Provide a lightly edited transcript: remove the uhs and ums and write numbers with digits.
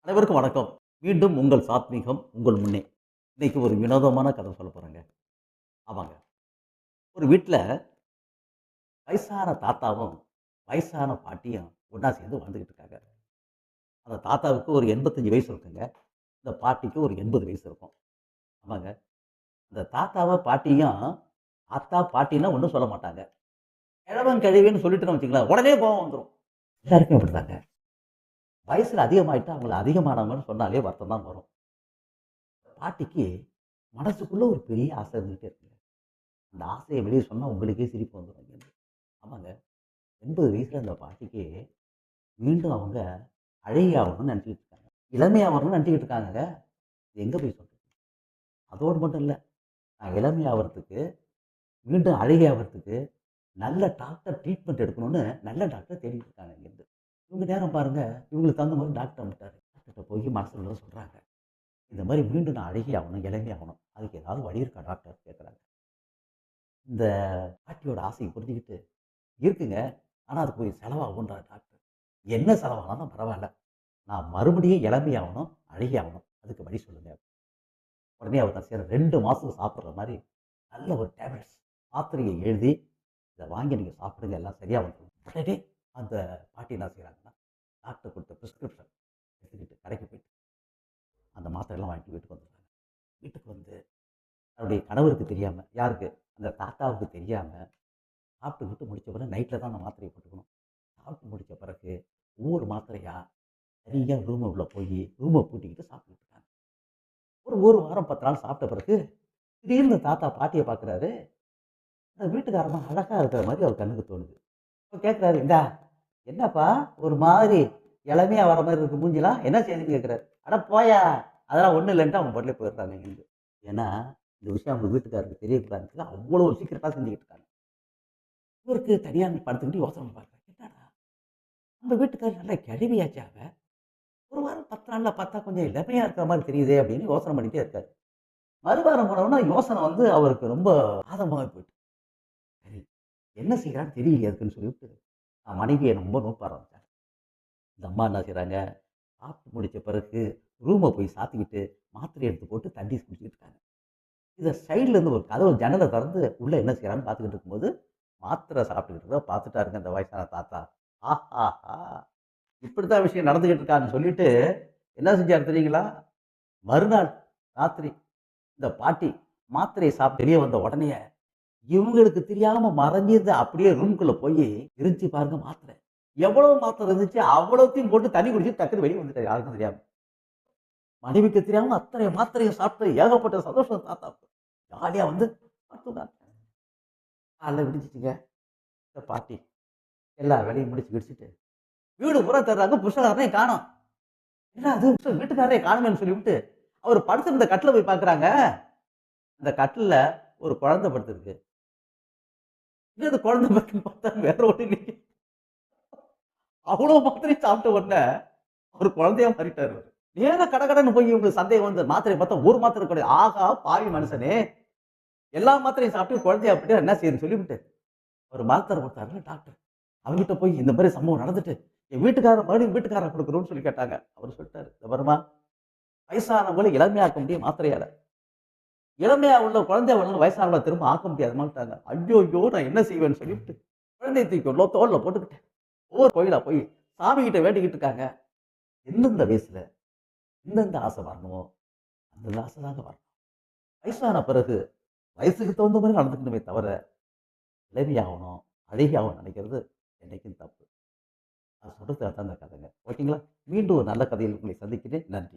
அனைவருக்கும் வணக்கம். மீண்டும் உங்கள் சாத்வீகம் உங்கள் முன்னே. இன்னைக்கு ஒரு வினோதமான கதை சொல்ல போறேங்க. ஆமாங்க. ஒரு வீட்ல வயசான தாத்தாவும், வயசான பாட்டியும் ஒண்ணா சேர்ந்து வாழ்ந்துகிட்டு இருக்காங்க. அந்த தாத்தாவுக்கு ஒரு 85 வயசு இருக்குங்க. இந்த பாட்டிக்கு ஒரு 80 வயசு இருக்கும். ஆமாங்க. இந்த தாத்தாவ, பாட்டியும் ஆத்தா, பாட்டின்னா ஒண்ணும் சொல்ல மாட்டாங்க. கிழவன், கிழவின்னு சொல்லிட்டோம்னு வச்சுக்கங்களேன், உடனே கோவம் வந்துரும். எல்லாருக்கும் இப்படிதாங்க. வயசுல அதிகமாயிட்டா அவங்கள அதிகமானவங்கன்னு சொன்னாலே வருத்தம் தான் வரும். பாட்டிக்கு மனசுக்குள்ள ஒரு பெரிய ஆசை இருந்துகிட்டே இருக்குங்க. அந்த ஆசைய வெளிய சொன்னா உங்களுக்கே சிரிப்பு வந்துரும். ஆமாங்க. 80 வயசுல அந்த பாட்டிக்கு மீண்டும் அவங்க அழகியாகணும்னு நினச்சுக்கிட்டு இருக்காங்க. இளமையாகணும்னு நினச்சுக்கிட்டு இருக்காங்கங்க. இது எங்க போய் சொல்றது? அதோடு மட்டும் இல்ல. நான் இளமையாவறதுக்கு, மீண்டும் அழகியாவறதுக்கு நல்ல டாக்டர் ட்ரீட்மெண்ட் எடுக்கணும்னு நல்ல டாக்டர தேடிட்டு இருக்காங்க இங்கேருந்து. இவங்க நேரம் பாருங்க, இவங்களுக்கு தகுந்த மாரி டாக்டர் வந்துட்டாரு. டாக்டர்ட்ட போய் மனசுல சொல்றாங்க. இந்த மாரி மீண்டும் நான் அழகியாகணும், இளமையாகணும். அதுக்கு ஏதாவது வழி இருக்கா டாக்டர் கேட்குறாங்க. இந்த பாட்டியோட ஆசைய புரிஞ்சுக்கிட்டு இருக்குங்க. ஆனா அதுக்கு கொஞ்சம் செலவாகுன்றாரு டாக்டர். என்ன செலவானாலும் பரவால்ல. நான் மறுபடியும் இளமையாகணும், அழகியாகணும். அதுக்கு வழி சொல்லுங்க. உடனே அவர் என்ன செய்றாரு 2 மாசத்துக்கு சாப்பிடுற மாரி நல்ல ஒரு டேப்லெட்ஸ் மாத்திரைய எழுதி, இத வாங்கி நீங்க சாப்பிடுங்க எல்லாம் சரியா வந்துரும். உடனே அந்த பாட்டி என்ன செய்றாங்கன்னா, டாக்டர் குடுத்த பிரிஸ்கிரிப்ஷன் எடுத்துக்கிட்டு கடைக்கு போயிட்டு, அந்த மாத்திரையெல்லாம் வாங்கிட்டு வீட்டுக்கு வந்துர்றாங்க. வீட்டுக்கு வந்து தன்னுடைய கணவருக்கு தெரியாம, யாருக்கு? அந்த தாத்தாவுக்கு தெரியாம சாப்பிட்டுக்கிட்டு முடிச்ச பிறகு நைட்ல தான் அந்த மாத்திரைய போட்டுக்கணும். சாப்பிட்டு முடிச்ச பிறகு ஒவ்வொரு மாத்திரையா தனியா ரூம் உள்ள போயி, ரூம பூட்டிக்கிட்டு சாப்பிட்டுட்டு இருக்காங்க. ஒரு 1 வாரம் 10 நாள் சாப்பிட்ட பிறகு, திடீர்னு தாத்தா பாட்டிய பார்க்குறாரு. அந்த வீட்டுக்காரம்மா அழகா இருக்கிற மாரி அவர் கண்ணுக்கு தோணுது. அப்ப கேட்கிறாரு, "இந்தா என்னப்பா ஒரு மாதிரி இளமையா வர மாரி இருக்கு மூஞ்சிலாம், என்ன செய்துன்னு?" கேட்கிறாரு. "அட போயா! அதெல்லாம் ஒண்ணும் இல்லன்ட்டு" அவங்க பாட்டுல போயிடுறாங்க இங்கேருந்து. ஏன்னா, இந்த விஷயம் அவங்க வீட்டுக்காரருக்கு தெரியக்கூடாதுன்னு அவ்வளோ சீக்கிரட்டா செஞ்சுக்கிட்டு இருக்காங்க. இவருக்கு தனியா படுத்துக்கிட்டு யோசனை பார்க்குறாரு. என்னடா நம்ம வீட்டுக்காரர் நல்லா கிழவியாச்சே அவ. 1 வாரம் 10 நாள்ல பார்த்தா கொஞ்சம் இளமையா இருக்கிற மாரி தெரியுதே அப்படின்னு யோசனை பண்ணிட்டே இருக்காரு. மறுவாரம் போனவுடனே யோசனை வந்து அவருக்கு ரொம்ப ஆதங்கமாகி போயிட்டு. சரி, என்ன செய்யறான்னு தெரியலையே அதுக்குன்னு சொல்லிவிட்டு, மனைவிய ரொம்ப நோக்க ஆரம்பிச்சாங்க. இந்த அம்மா என்ன செய்றாங்க, சாப்பிட்டு முடிச்ச பிறகு ரூம போய் சாத்திக்கிட்டு, மாத்திரைய எடுத்து போட்டு தண்ணி குடிச்சுக்கிட்டு இருக்காங்க. இத சைடுல இருந்து ஒரு கதவு ஜன்னல திறந்து உள்ள என்ன செய்றான்னு பார்த்துக்கிட்டு இருக்கும்போது, மாத்திரை சாப்பிட்டுக்கிட்டு இருக்கிறத பார்த்துட்டாருங்க இந்த வயசான தாத்தா. ஆஹாஹா! இப்படித்தான் விஷயம் நடந்துகிட்டு இருக்கான்னு சொல்லிட்டு, என்ன செஞ்சாரு தெரியுங்களா? மறுநாள் ராத்திரி இந்த பாட்டி மாத்திரைய சாப்பிட்டு வெளிய வந்த உடனேயே, இவங்களுக்கு தெரியாம மறைஞ்சிருந்து அப்படியே ரூம்குள்ள போயி இருந்துச்சு பாருங்க மாத்திரை. எவ்வளவு மாத்திரை இருந்துச்சு, அவ்வளத்தையும் போட்டு தண்ணி குடிச்சுட்டு டக்குனு வெளிய வந்துட்டாரு யாருக்கும் தெரியாம. மனைவிக்கு தெரியாம அத்தனை மாத்திரையும் சாப்பிட்டு ஏகப்பட்ட சந்தோஷம் தாத்தாவுக்கு. ஜாலியா வந்து படுத்துருந்தாங்க. காலைல விடிஞ்சிச்சுங்க. இந்த பாட்டி எல்லா வேலையும் முடிச்சு கிடிச்சுட்டு, வீடு பூரா தேடுறாங்க புருஷகாரனையும் காணோம். என்ன அது வீட்டுக்காரரே காணுமேன்னு சொல்லிவிட்டு, அவரு படுத்திருந்த கட்டில போய் பார்க்குறாங்க. அந்த கட்டில்ல ஒரு குழந்தை படுத்திருக்கு. என்னது குழந்தை படுக்குன்னு பார்த்தா வேற ஒண்ணும் இல்லைங்க. அவ்வளோ மாத்திரையும் சாப்பிட்ட உடனே அவரு குழந்தையா மாறிட்டாரு அவரு. நேரா கடகடன்னு போய் இவங்களுக்கு சந்தேகம் வந்து மாத்திரைய பார்த்தா ஒரு மாத்திரை கிடையாது. ஆகா பாவி மனுஷனே! எல்லா மாத்திரையும் சாப்பிட்டு குழந்தையா போயிட்டா என்ன செய்யுதுன்னு சொல்லிவிட்டு, ஒரு மாத்திரை குடுத்தாருல்ல டாக்டர். அவர்கிட்ட போய் இந்த மாரி சம்பவம் நடந்துட்டு, என் வீட்டுக்காரர் மறுபடியும் வீட்டுக்காரர் குடுக்கணும்னு சொல்லி கேட்டாங்க. அவரு சொல்லிட்டாரு, "இந்த பாரும்மா, வயசானவங்கள இளமையாக்க முடியும் மாத்திரையால. இளமையா உள்ள குழந்தையா உள்ள வயசானவங்கள திரும்ப ஆக்க முடியாதும்மான்ட்டாங்க." ஐய்யய்யோ! நான் என்ன செய்வேன்னு சொல்லிவிட்டு, குழந்தைய தூக்கி தோள்ல போட்டுக்கிட்டு, ஒவ்வொரு கோயிலா போய் சாமி கிட்ட வேண்டிக்கிட்டு இருக்காங்க. எந்தெந்த வயசுல எந்தெந்த ஆசை வரணுமோ, அந்தந்த ஆசை தாங்க வரணும். வயசான பிறகு வயசுக்கு தகுந்த மாரி நடந்துக்கணுமே தவிர, இளமையாகணும், அழகியாகணும்னு நினைக்கிறது என்னைக்கும் தப்பு. நான் சொல்றது அதான் அந்த கதைங்க. ஓகேங்களா? மீண்டும் ஒரு நல்ல கதையில் உங்களை சந்திக்கிறேன். நன்றி.